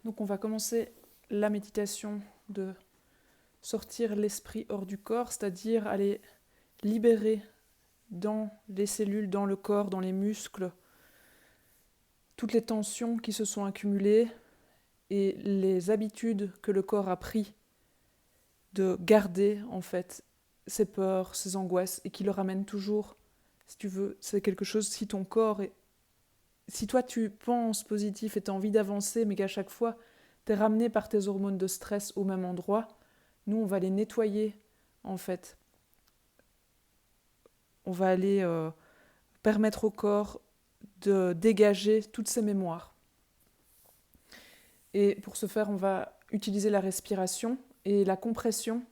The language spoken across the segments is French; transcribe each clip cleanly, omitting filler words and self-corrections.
Donc on va commencer la méditation de sortir l'esprit hors du corps, c'est-à-dire aller libérer dans les cellules, dans le corps, dans les muscles, toutes les tensions qui se sont accumulées et les habitudes que le corps a pris de garder en fait ses peurs, ses angoisses et qui le ramènent toujours, si tu veux, c'est quelque chose, si ton corps est... Si toi tu penses positif et tu as envie d'avancer mais qu'à chaque fois tu es ramené par tes hormones de stress au même endroit, nous on va les nettoyer en fait. On va aller permettre au corps de dégager toutes ces mémoires. Et pour ce faire, on va utiliser la respiration et la compression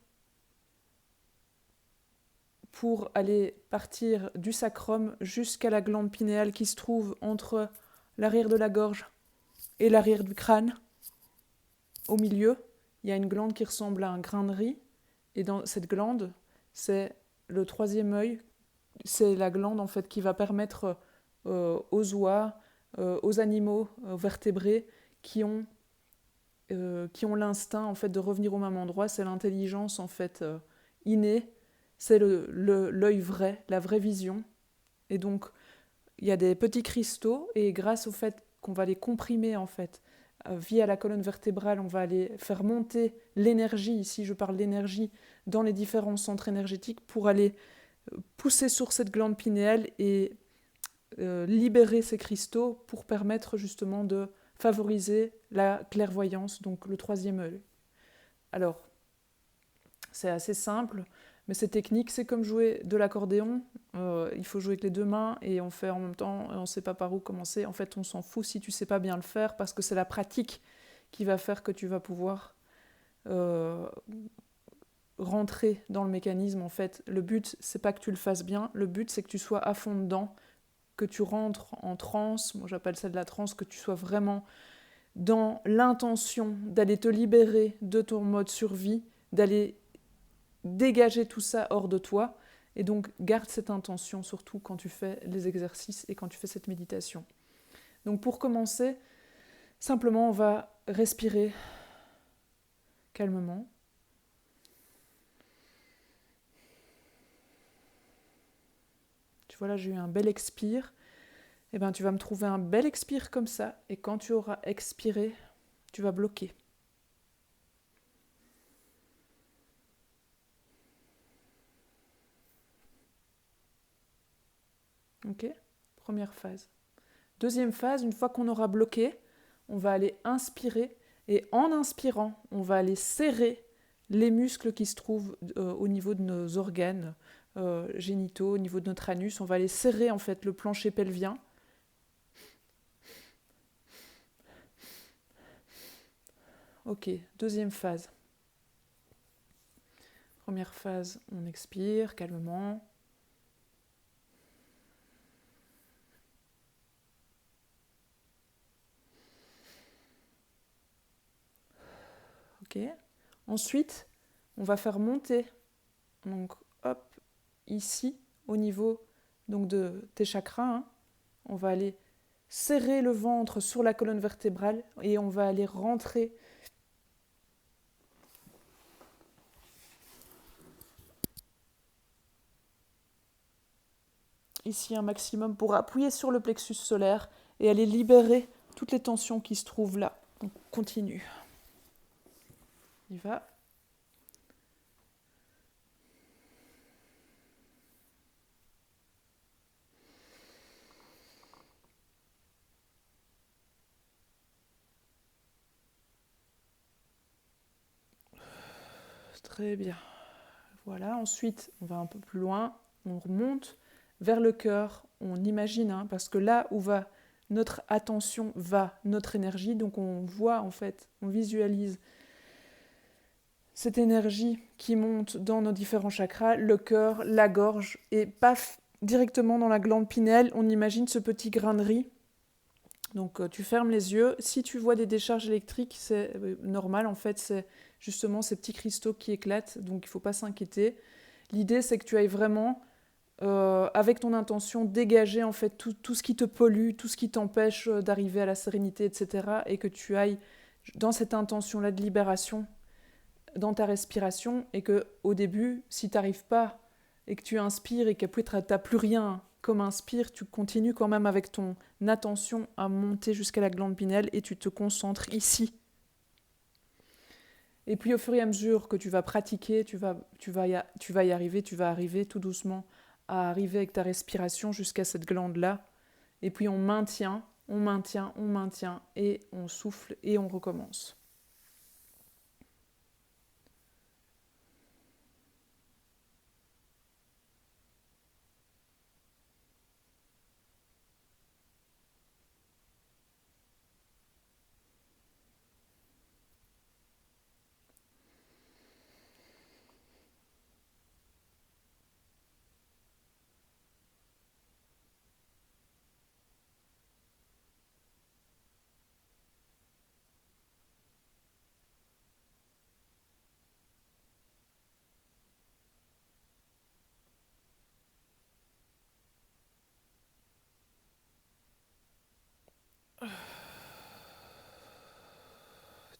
pour aller partir du sacrum jusqu'à la glande pinéale qui se trouve entre l'arrière de la gorge et l'arrière du crâne. Au milieu, il y a une glande qui ressemble à un grain de riz. Et dans cette glande, c'est le troisième œil. C'est la glande en fait qui va permettre aux oies, aux animaux vertébrés qui ont l'instinct en fait de revenir au même endroit. C'est l'intelligence en fait innée. C'est l'œil vrai, la vraie vision. Et donc, il y a des petits cristaux et grâce au fait qu'on va les comprimer en fait, via la colonne vertébrale, on va aller faire monter l'énergie, ici je parle d'énergie, dans les différents centres énergétiques pour aller pousser sur cette glande pinéale et libérer ces cristaux pour permettre justement de favoriser la clairvoyance, donc le troisième œil. Alors, c'est assez simple, mais ces techniques, c'est comme jouer de l'accordéon. Il faut jouer avec les deux mains et on fait en même temps, on ne sait pas par où commencer. En fait, on s'en fout si tu ne sais pas bien le faire parce que c'est la pratique qui va faire que tu vas pouvoir rentrer dans le mécanisme. En fait, le but, c'est pas que tu le fasses bien, le but, c'est que tu sois à fond dedans, que tu rentres en transe, moi j'appelle ça de la transe, que tu sois vraiment dans l'intention d'aller te libérer de ton mode survie, d'aller dégager tout ça hors de toi. Et donc, garde cette intention, surtout quand tu fais les exercices et quand tu fais cette méditation. Donc, pour commencer, simplement, on va respirer calmement. Tu vois, là, j'ai eu un bel expire. Eh bien, tu vas me trouver un bel expire comme ça. Et quand tu auras expiré, tu vas bloquer. Ok ? Première phase. Deuxième phase, une fois qu'on aura bloqué, on va aller inspirer. Et en inspirant, on va aller serrer les muscles qui se trouvent au niveau de nos organes génitaux, au niveau de notre anus. On va aller serrer en fait le plancher pelvien. Ok, deuxième phase. Première phase, on expire calmement. Ok. Ensuite, on va faire monter, donc hop, ici, au niveau donc, de tes chakras. Hein. On va aller serrer le ventre sur la colonne vertébrale et on va aller rentrer ici un maximum pour appuyer sur le plexus solaire et aller libérer toutes les tensions qui se trouvent là. Donc continue. Il va. Très bien. Voilà, ensuite on va un peu plus loin, on remonte vers le cœur, on imagine, hein, parce que là où va notre attention, va notre énergie, donc on voit en fait, on visualise cette énergie qui monte dans nos différents chakras, le cœur, la gorge, et paf, directement dans la glande pinéale, on imagine ce petit grain de riz. Donc tu fermes les yeux. Si tu vois des décharges électriques, c'est normal. En fait, c'est justement ces petits cristaux qui éclatent. Donc il ne faut pas s'inquiéter. L'idée, c'est que tu ailles vraiment, avec ton intention, dégager en fait tout ce qui te pollue, tout ce qui t'empêche d'arriver à la sérénité, etc. Et que tu ailles dans cette intention-là de libération, dans ta respiration, et que au début, si tu n'arrives pas, et que tu inspires, et qu'après tu n'as plus rien comme inspire, tu continues quand même avec ton attention à monter jusqu'à la glande pinéale, et tu te concentres ici. Et puis au fur et à mesure que tu vas pratiquer, tu vas y arriver, tu vas arriver tout doucement à arriver avec ta respiration jusqu'à cette glande-là. Et puis on maintient, et on souffle et on recommence.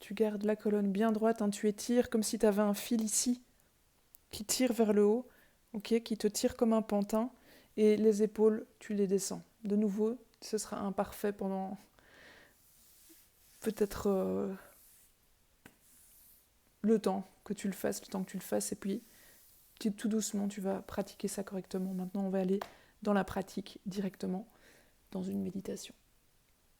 Tu gardes la colonne bien droite, hein, tu étires comme si tu avais un fil ici qui tire vers le haut, ok, qui te tire comme un pantin, et les épaules, tu les descends. De nouveau, ce sera imparfait pendant peut-être le temps que tu le fasses, et puis tout doucement, tu vas pratiquer ça correctement. Maintenant, on va aller dans la pratique directement, dans une méditation.